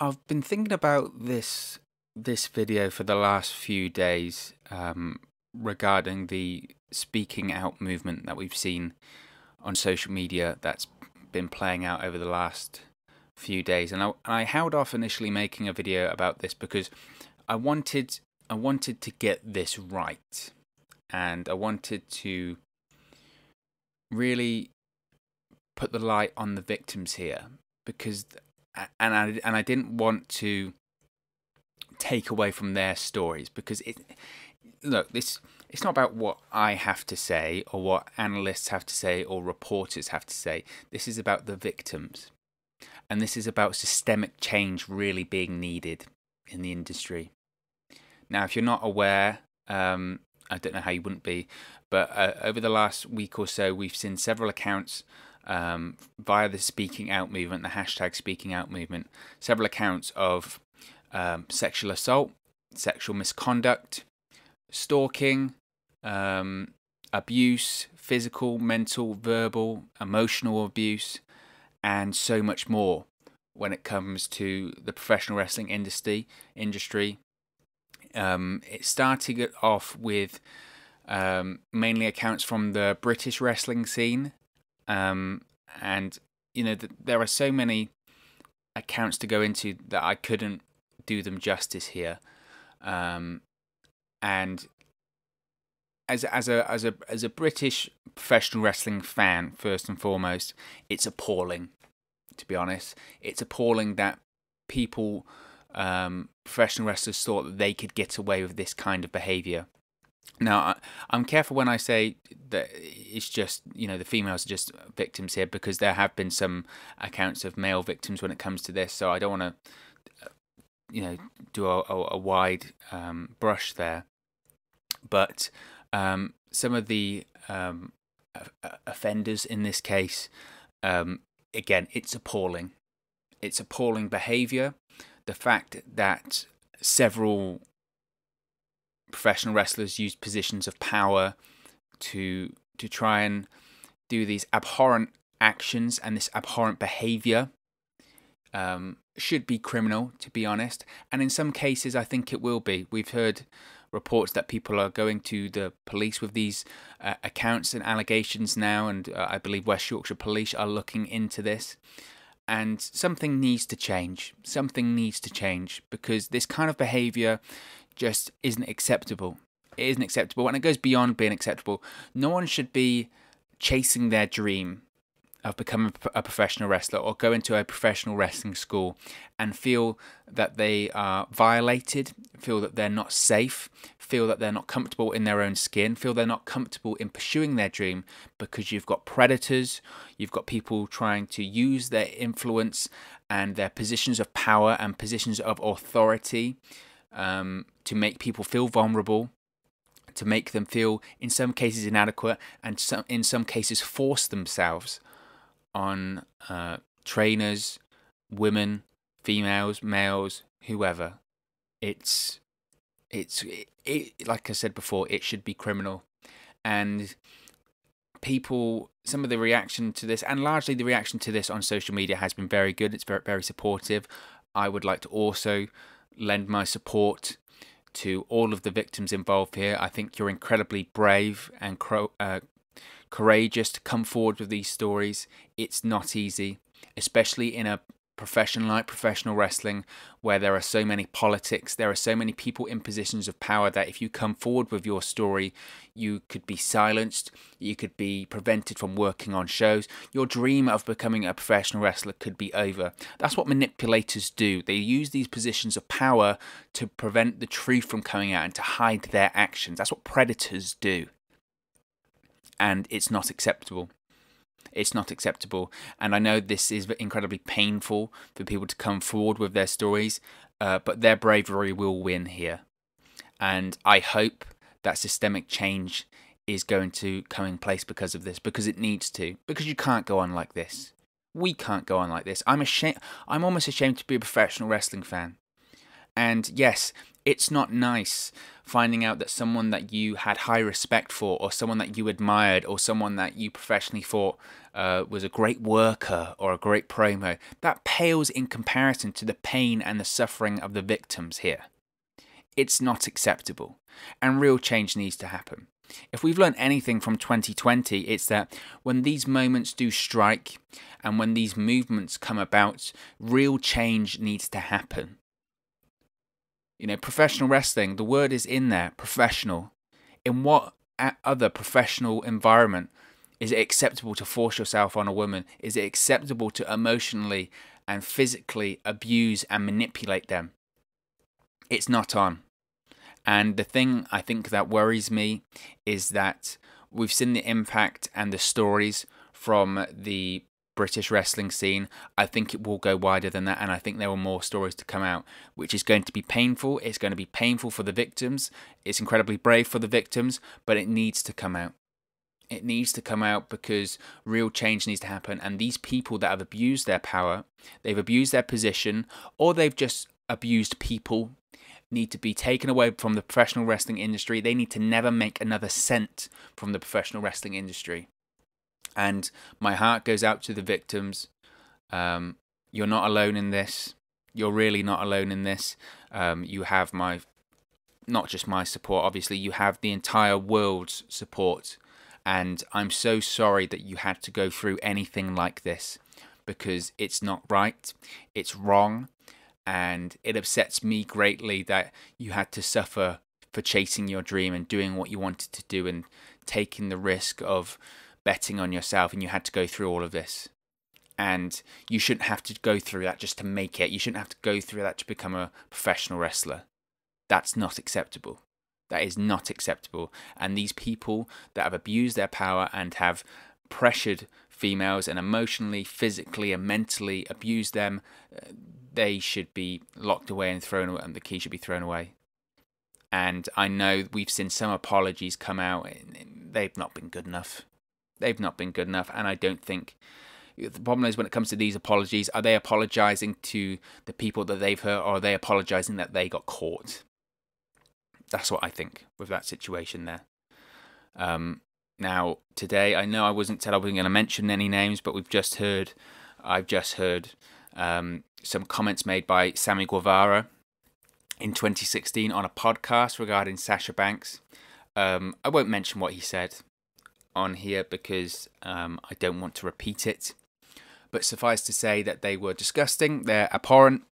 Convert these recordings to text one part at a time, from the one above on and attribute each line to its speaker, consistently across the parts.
Speaker 1: I've been thinking about this video for the last few days regarding the speaking out movement that we've seen on social media that's been playing out over the last few days, and I held off initially making a video about this because I wanted to get this right, and I wanted to really put the light on the victims here, because I didn't want to take away from their stories, because it's not about what I have to say or what analysts have to say or reporters have to say. This is about the victims, and this is about systemic change really being needed in the industry. Now, if you're not aware, I don't know how you wouldn't be, but over the last week or so, we've seen several accounts via the speaking out movement, the hashtag speaking out movement, several accounts of sexual assault, sexual misconduct, stalking, abuse, physical, mental, verbal, emotional abuse, and so much more when it comes to the professional wrestling industry. It started off with mainly accounts from the British wrestling scene, and there are so many accounts to go into that I couldn't do them justice here. And as a British professional wrestling fan, first and foremost, it's appalling. To be honest, it's appalling that people, professional wrestlers, thought that they could get away with this kind of behaviour. Now, I'm careful when I say that it's just, the females are just victims here, because there have been some accounts of male victims when it comes to this, so I don't want to, do a wide brush there. But some of the offenders in this case, again, it's appalling. It's appalling behaviour. The fact that several professional wrestlers use positions of power to try and do these abhorrent actions and this abhorrent behaviour should be criminal, to be honest. And in some cases, I think it will be. We've heard reports that people are going to the police with these accounts and allegations now, and I believe West Yorkshire Police are looking into this. And something needs to change. Something needs to change, because this kind of behaviour just isn't acceptable. It isn't acceptable, and it goes beyond being acceptable. No one should be chasing their dream of becoming a professional wrestler or go into a professional wrestling school and feel that they are violated, feel that they're not safe, feel that they're not comfortable in their own skin, feel they're not comfortable in pursuing their dream, because you've got predators, you've got people trying to use their influence and their positions of power and positions of authority to make people feel vulnerable, to make them feel, in some cases, inadequate, and in some cases force themselves on trainers, women, females, males, whoever. It's like I said before, it should be criminal. And people, some of the reaction to this, and largely the reaction to this on social media, has been very good. It's very, very supportive. I would like to also lend my support to all of the victims involved here. I think you're incredibly brave and courageous to come forward with these stories. It's not easy, especially in a profession like professional wrestling, where there are so many politics, there are so many people in positions of power, that if you come forward with your story, you could be silenced, you could be prevented from working on shows, your dream of becoming a professional wrestler could be over. That's what manipulators do. They use these positions of power to prevent the truth from coming out and to hide their actions. That's what predators do. And it's not acceptable. It's not acceptable. And I know this is incredibly painful for people to come forward with their stories, but their bravery will win here. And I hope that systemic change is going to come in place because of this, because it needs to. Because you can't go on like this. We can't go on like this. I'm almost ashamed to be a professional wrestling fan. And yes, it's not nice finding out that someone that you had high respect for, or someone that you admired, or someone that you professionally thought was a great worker or a great promo, that pales in comparison to the pain and the suffering of the victims here. It's not acceptable, and real change needs to happen. If we've learned anything from 2020, it's that when these moments do strike and when these movements come about, real change needs to happen. You know, professional wrestling, the word is in there, professional. In what other professional environment is it acceptable to force yourself on a woman? Is it acceptable to emotionally and physically abuse and manipulate them? It's not on. And the thing I think that worries me is that we've seen the impact and the stories from the British wrestling scene. I think it will go wider than that, and I think there are more stories to come out, which is going to be painful. It's going to be painful for the victims. It's incredibly brave for the victims, but it needs to come out. It needs to come out because real change needs to happen. And these people that have abused their power, they've abused their position, or they've just abused people, need to be taken away from the professional wrestling industry. They need to never make another cent from the professional wrestling industry. And my heart goes out to the victims. You're not alone in this. You're really not alone in this. You have not just my support, obviously, you have the entire world's support. And I'm so sorry that you had to go through anything like this, because it's not right, it's wrong, and it upsets me greatly that you had to suffer for chasing your dream and doing what you wanted to do and taking the risk of betting on yourself, and you had to go through all of this. And you shouldn't have to go through that just to make it. You shouldn't have to go through that to become a professional wrestler. That's not acceptable. That is not acceptable. And these people that have abused their power and have pressured females and emotionally, physically and mentally abused them, they should be locked away and thrown away, and the key should be thrown away. And I know we've seen some apologies come out. They've not been good enough. They've not been good enough. And I don't think... The problem is when it comes to these apologies, are they apologising to the people that they've hurt, or are they apologising that they got caught? That's what I think with that situation there. Now, today, I know I wasn't said I wasn't going to mention any names, but I've just heard some comments made by Sammy Guevara in 2016 on a podcast regarding Sasha Banks. I won't mention what he said on here because I don't want to repeat it. But suffice to say that they were disgusting, they're abhorrent,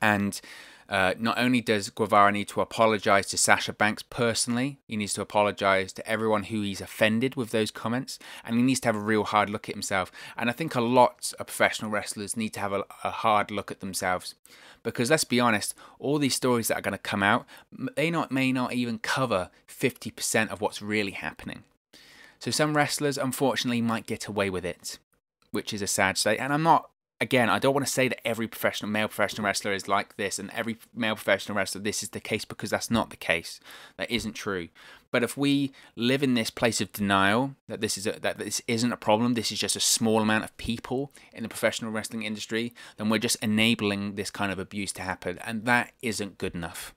Speaker 1: and not only does Guevara need to apologise to Sasha Banks personally, he needs to apologise to everyone who he's offended with those comments, and he needs to have a real hard look at himself. And I think a lot of professional wrestlers need to have a hard look at themselves, because let's be honest, all these stories that are going to come out, they may not even cover 50% of what's really happening. So some wrestlers, unfortunately, might get away with it, which is a sad state. And I don't want to say that every male professional wrestler is like this, and every male professional wrestler this is the case, because that's not the case. That isn't true. But if we live in this place of denial that this isn't a problem, this is just a small amount of people in the professional wrestling industry, then we're just enabling this kind of abuse to happen, and that isn't good enough.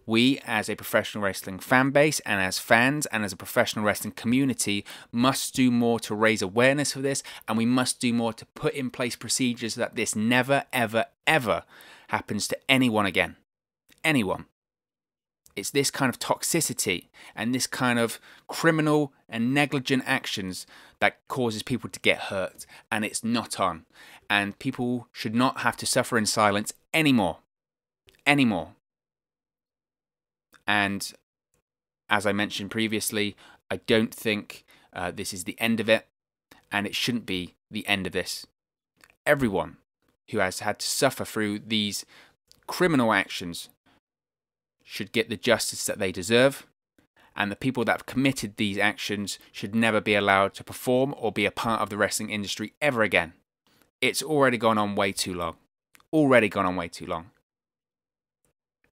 Speaker 1: We, as a professional wrestling fan base and as fans and as a professional wrestling community, must do more to raise awareness for this, and we must do more to put in place procedures that this never, ever, ever happens to anyone again. Anyone. It's this kind of toxicity and this kind of criminal and negligent actions that causes people to get hurt, and it's not on. And people should not have to suffer in silence anymore. Anymore. And as I mentioned previously, I don't think this is the end of it, and it shouldn't be the end of this. Everyone who has had to suffer through these criminal actions should get the justice that they deserve, and the people that have committed these actions should never be allowed to perform or be a part of the wrestling industry ever again. It's already gone on way too long. Already gone on way too long.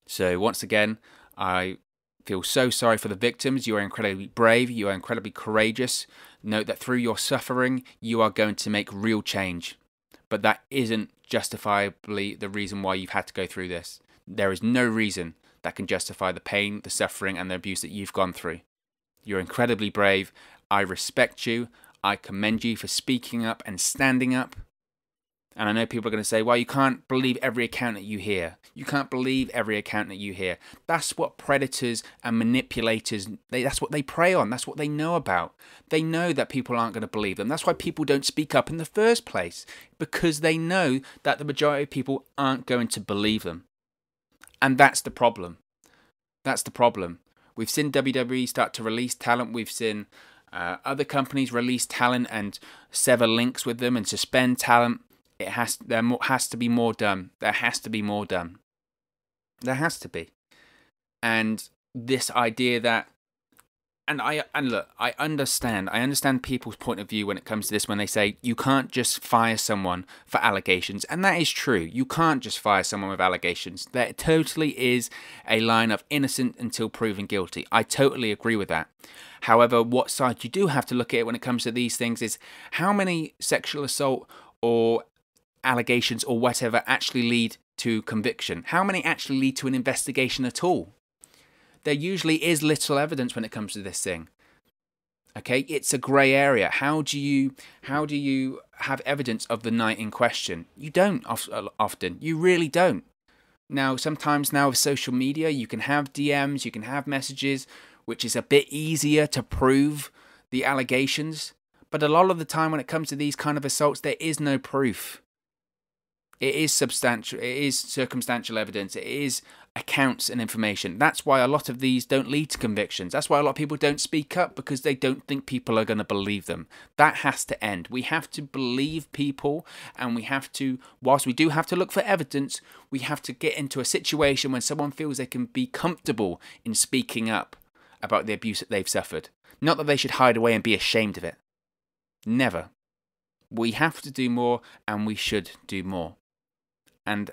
Speaker 1: So once again, I feel so sorry for the victims. You are incredibly brave. You are incredibly courageous. Note that through your suffering, you are going to make real change. But that isn't justifiably the reason why you've had to go through this. There is no reason that can justify the pain, the suffering, and the abuse that you've gone through. You're incredibly brave. I respect you. I commend you for speaking up and standing up. And I know people are going to say, well, you can't believe every account that you hear. You can't believe every account that you hear. That's what predators and manipulators, that's what they prey on. That's what they know about. They know that people aren't going to believe them. That's why people don't speak up in the first place, because they know that the majority of people aren't going to believe them. And that's the problem. That's the problem. We've seen WWE start to release talent. We've seen other companies release talent and sever links with them and suspend talent. There has to be more done. There has to be more done. There has to be. And this idea that, look, I understand people's point of view when it comes to this, when they say you can't just fire someone for allegations, and that is true. You can't just fire someone with allegations. There totally is a line of innocent until proven guilty. I totally agree with that. However, what side you do have to look at when it comes to these things is how many sexual assault or allegations or whatever actually lead to conviction. How many actually lead to an investigation at all? There usually is little evidence when it comes to this thing. Okay, it's a grey area. How do you have evidence of the night in question? You don't often. You really don't. Now, sometimes now with social media, you can have DMs, you can have messages, which is a bit easier to prove the allegations. But a lot of the time when it comes to these kind of assaults, there is no proof. It is substantial. It is circumstantial evidence. It is accounts and information. That's why a lot of these don't lead to convictions. That's why a lot of people don't speak up, because they don't think people are going to believe them. That has to end. We have to believe people, and we have to, whilst we do have to look for evidence, we have to get into a situation when someone feels they can be comfortable in speaking up about the abuse that they've suffered. Not that they should hide away and be ashamed of it. Never. We have to do more, and we should do more. And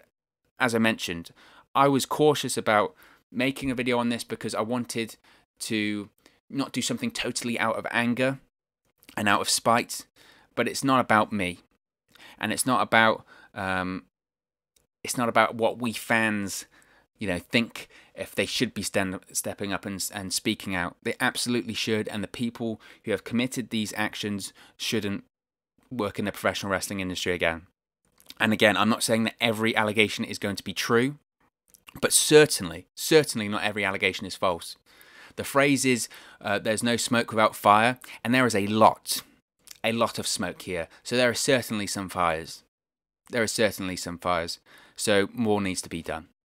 Speaker 1: as I mentioned, I was cautious about making a video on this because I wanted to not do something totally out of anger and out of spite. But it's not about me, and it's not about what we fans, think if they should be stepping up and speaking out. They absolutely should, and the people who have committed these actions shouldn't work in the professional wrestling industry again. And again, I'm not saying that every allegation is going to be true, but certainly not every allegation is false. The phrase is, there's no smoke without fire, and there is a lot of smoke here. So there are certainly some fires. So more needs to be done.